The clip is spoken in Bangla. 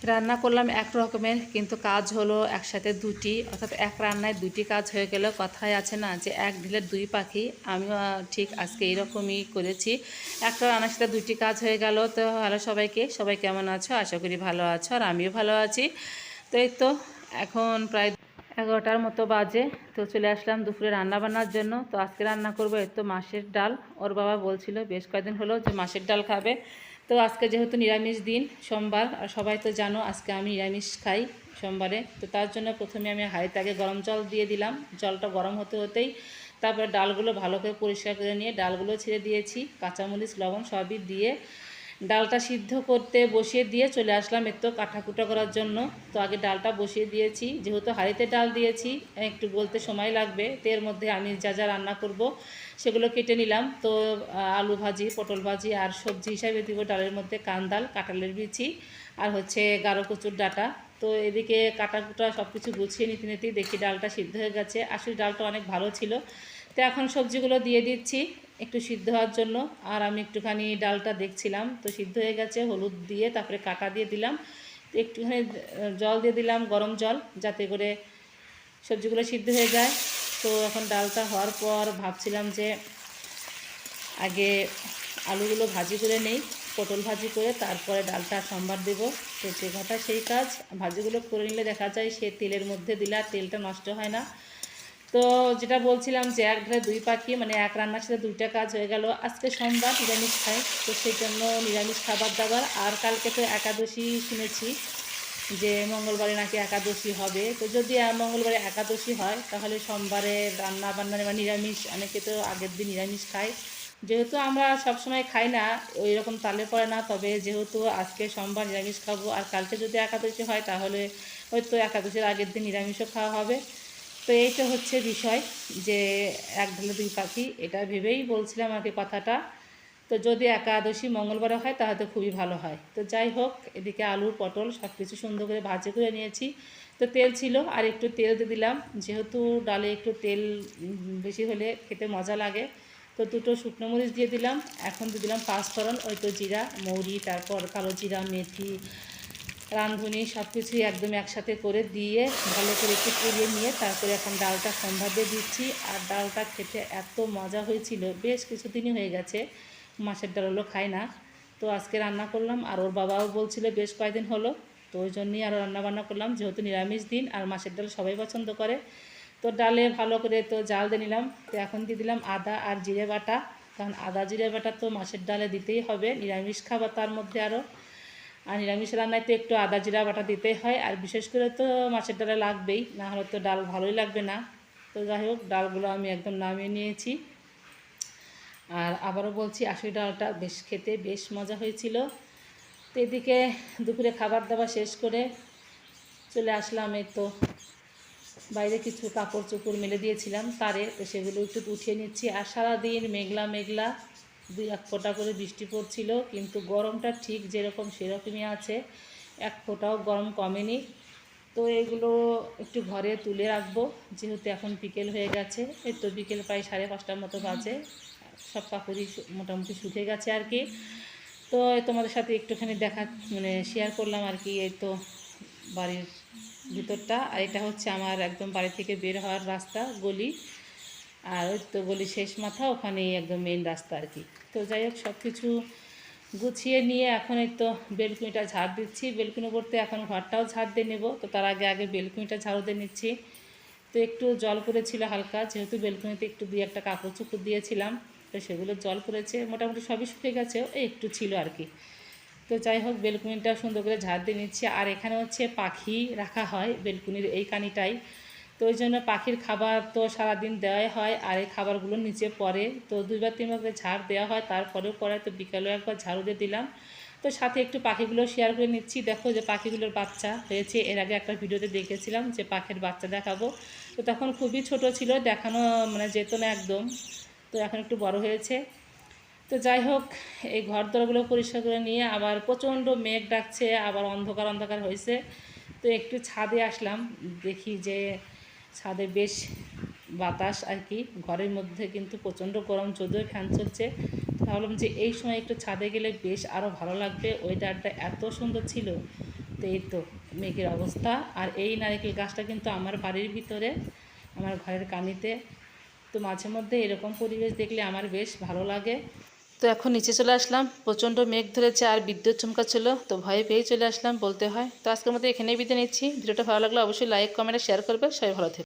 রান্না করলাম এক রকমের, কিন্তু কাজ হলো একসাথে দুটি, অর্থাৎ এক রান্নায় দুটি কাজ হয়ে গেল। কথায় আছে না যে এক ঢিলে দুই পাখি, আমিও ঠিক আজকে এরকমই করেছি। একটা রান্নার সাথে দুটি কাজ হয়ে গেল। তো হ্যালো সবাইকে, সবাই কেমন আছো? আশা করি ভালো আছো, আর আমিও ভালো আছি। তো এই তো এখন প্রায় 11টার মতো বাজে। তো চলে আসলাম দুপুরে রান্না বান্নার জন্য। তো আজকে রান্না করবো এই তো মাছের ডাল। ওর বাবা বলছিল বেশ কয়েকদিন হলো যে মাছের ডাল খাবে। তো আজকে যেহেতু নিরামিষ দিন, সোমবার, আর সবাই তো জানো আজকে আমি নিরামিষ খাই সোমবারে। তো তার জন্য প্রথমে আমি হাঁড়িতে আগে গরম জল দিয়ে দিলাম। জলটা গরম হতে হতেই তারপরে ডালগুলো ভালো করে পরিষ্কার করে নিয়ে ডালগুলো ছেড়ে দিয়েছি, কাঁচামরিচ লবণ সবই দিয়ে ডালটা সিদ্ধ করতে বসিয়ে দিয়ে চলে আসলাম একটু কাটাকুটা করার জন্য। তো আগে ডালটা বসিয়ে দিয়েছি, যেহেতু হাঁড়িতে ডাল দিয়েছি একটু গলতে সময় লাগবে। তো এর মধ্যে আমি যা যা রান্না করব সেগুলো কেটে নিলাম। তো আলু ভাজি, পটল ভাজি, আর সবজি হিসাবে দিব ডালের মধ্যে কান্দাল, কাঁঠালের বিচি, আর হচ্ছে গাঢ় কচুর ডাঁটা। তো এদিকে কাটাকুটা সব কিছু গুছিয়ে নিতে নিতেই দেখি ডালটা সিদ্ধ হয়ে গেছে। আসলে ডালটা অনেক ভালো ছিল। তো এখন সবজিগুলো দিয়ে দিচ্ছি একটু সিদ্ধ হওয়ার জন্য। আর আমি একটুখানি ডালটা দেখছিলাম, তো সিদ্ধ হয়ে গেছে। হলুদ দিয়ে তারপরে কাটা দিয়ে দিলাম, তো একটুখানি জল দিয়ে দিলাম, গরম জল, যাতে করে সবজিগুলো সিদ্ধ হয়ে যায়। তো এখন ডালটা হওয়ার পর ভাবছিলাম যে আগে আলুগুলো ভাজি করে নেই, পটল ভাজি করে তারপরে ডালটা সম্বার দেব। তো যে কথা সেই কাজ, ভাজিগুলো করে নিলে দেখা যায় সে তেলের মধ্যে দিলে আর তেলটা নষ্ট হয় না। তো যেটা বলছিলাম যে এক ঢালে দুই পাখি, মানে এক রান্নার সাথে দুইটা কাজ হয়ে গেল। আজকে সোমবার, নিরামিষ খাই, তো সেই জন্য নিরামিষ খাবার দাবার। আর কালকে তো একাদশী শুনেছি যে মঙ্গলবারে নাকি একাদশী হবে। তো যদি মঙ্গলবারে একাদশী হয় তাহলে সোমবারে রান্না বান্না বা নিরামিষ, অনেকে তো আগের দিন নিরামিষ খায়। যেহেতু আমরা সবসময় খাই না, ওই রকম তালে পড়ে না, তবে যেহেতু আজকে সোমবার নিরামিষ খাবো আর কালকে যদি একাদশী হয় তাহলে হয়তো একাদশীর আগের দিন নিরামিষও খাওয়া হবে। তো এইটা হচ্ছে বিষয়, যে এক ঢালে দুই পাখি, এটা ভেবেই বলছিলাম আর কি কথাটা। তো যদি একাদশী মঙ্গলবারে হয় তাহলে তো খুবই ভালো হয়। তো যাই হোক, এদিকে আলু পটল সব কিছু সুন্দর করে ভাজি করে নিয়েছি। তো তেল ছিল, আর একটু তেল দিয়ে দিলাম, যেহেতু ডালে একটু তেল বেশি হলে খেতে মজা লাগে। তো দুটো শুকনো মরিচ দিয়ে দিলাম। এখন দিয়ে দিলাম পাঁচফোড়ন, ওই তো জিরা মৌরি, তারপর কালো জিরা, মেথি, রাঁধুনি সব কিছুই একদম একসাথে করে দিয়ে ভালো করে একটু পুড়িয়ে নিয়ে তারপরে এখন ডালটা সম্ভার দিয়ে দিচ্ছি। আর ডালটা খেতে এত মজা হয়েছিল, বেশ কিছুদিনই হয়ে গেছে মাছের ডাল হলো খাই না। তো আজকে রান্না করলাম, আর ওর বাবাও বলছিল বেশ কয়েকদিন হলো, তো ওই জন্যই আরও রান্না করলাম, যেহেতু নিরামিষ দিন আর মাছের ডাল সবাই পছন্দ করে। তো ডালে ভালো করে তো জাল দিয়ে নিলাম। তো এখন দিয়ে দিলাম আদা আর জিরে বাটা, কারণ আদা জিরে বাটা তো মাছের ডালে দিতেই হবে, নিরামিষ খাবার তার মধ্যে আরও। আর নিরামিষ রান্নায় তো একটু আদা জিরা বাটা দিতেই হয়, আর বিশেষ করে তো মাছের ডালে লাগবেই, না হলে তো ডাল ভালোই লাগবে না। তো যাই হোক, ডালগুলো আমি একদম নামিয়ে নিয়েছি। আর আবারও বলছি, আসলে ডালটা বেশ খেতে বেশ মজা হয়েছিল। তো এদিকে দুপুরে খাবার দাবার শেষ করে চলে আসলাম এই তো বাইরে, কিছু কাপড় চোপড় মেলে দিয়েছিলাম তারে, তো সেগুলো একটু উঠিয়ে নিচ্ছি। আর সারাদিন মেঘলা মেঘলা, দুই এক ফোঁটা করে বৃষ্টি পড়ছিল, কিন্তু গরমটা ঠিক যেরকম সেরকমই আছে, এক ফোঁটাও গরম কমেনি। তো এগুলো একটু ঘরে তুলে রাখবো, যেহেতু এখন বিকেল হয়ে গেছে। এই তো বিকেল প্রায় 5:30টার মতো বাজে, সব কাপড়ই মোটামুটি শুকিয়ে গেছে আর কি। তো তোমাদের সাথে একটুখানি মানে শেয়ার করলাম আর কি। এই তো বাড়ির ভিতরটা, আর এটা হচ্ছে আমার একদম বাড়ি থেকে বের হওয়ার রাস্তা, গলি। আর ওই তো গলি শেষ মাথা, ওখানেই একদম মেন রাস্তা আর কি। তো যাই হোক, সব কিছু গুছিয়ে নিয়ে এখন এই তো বেলকুনিটা ঝাড় দিচ্ছি। বেলকুনি করতে এখন ঘরটাও ঝাড় দিয়ে নেব, তো তার আগে আগে বেলকুনিটা ঝাড়ু দিয়ে নিচ্ছি। তো একটু জল পড়েছিল হালকা, যেহেতু বেলকুনিতে একটু দুই একটা কাপড় চোপড় দিয়েছিলাম, তো সেগুলো জল পড়েছে, মোটামুটি সবই শুকিয়ে গেছে, এই একটু ছিল আর কি। তো যাই হোক, বেলকুনিটা সুন্দর করে ঝাড় দিয়ে নিচ্ছি। আর এখানে হচ্ছে পাখি রাখা হয় বেলকুনির এই কানিটাই, তো ওই জন্য পাখির খাবার তো সারাদিন দেওয়াই হয়, আর এই খাবারগুলো নিচে পড়ে, তো দুইবার তিনবার করে ঝাড় দেওয়া হয়, তারপরেও পরে। তো বিকালেও একবার ঝাড়ু দিয়ে দিলাম। তো সাথে একটু পাখিগুলো শেয়ার করে নিচ্ছি। দেখো যে পাখিগুলোর বাচ্চা হয়েছে, এর আগে একটা ভিডিওতে দেখেছিলাম যে পাখির বাচ্চা দেখাবো, তো তখন খুবই ছোট ছিল, দেখানো মানে যেত না একদম। তো এখন একটু বড় হয়েছে। তো যাই হোক, এই ঘর দরগুলো পরিষ্কার করে নিয়ে আবার প্রচণ্ড মেঘ ডাকছে, আবার অন্ধকার অন্ধকার হয়েছে। তো একটু ছাদে আসলাম, দেখি যে ছাদে বেশ বাতাস আর কি। ঘরের মধ্যে কিন্তু প্রচণ্ড গরম, যদিও ফ্যান চলছে। ভাবলাম যে এই সময় একটু ছাদে গেলে বেশ আরও ভালো লাগবে, ওয়েদারটা এত সুন্দর ছিল। তো এই তো মেঘের অবস্থা। আর এই নারকেল গাছটা কিন্তু আমার বাড়ির ভিতরে, আমার ঘরের কানিতে। তো মাঝে মধ্যে এরকম পরিবেশ দেখলে আমার বেশ ভালো লাগে। তো এখন নিচে চলে আসলাম, প্রচণ্ড মেঘ ধরেছে আর বিদ্যুৎ চমকাচ্ছিল, তো ভয়ে পেয়েই চলে আসলাম বলতে হয়। তো আজকের মতো এখানেই বিদায় নিচ্ছি। ভিডিওটা ভালো লাগলে অবশ্যই লাইক কমেন্ট শেয়ার করবে। সবাই ভালো থেকো।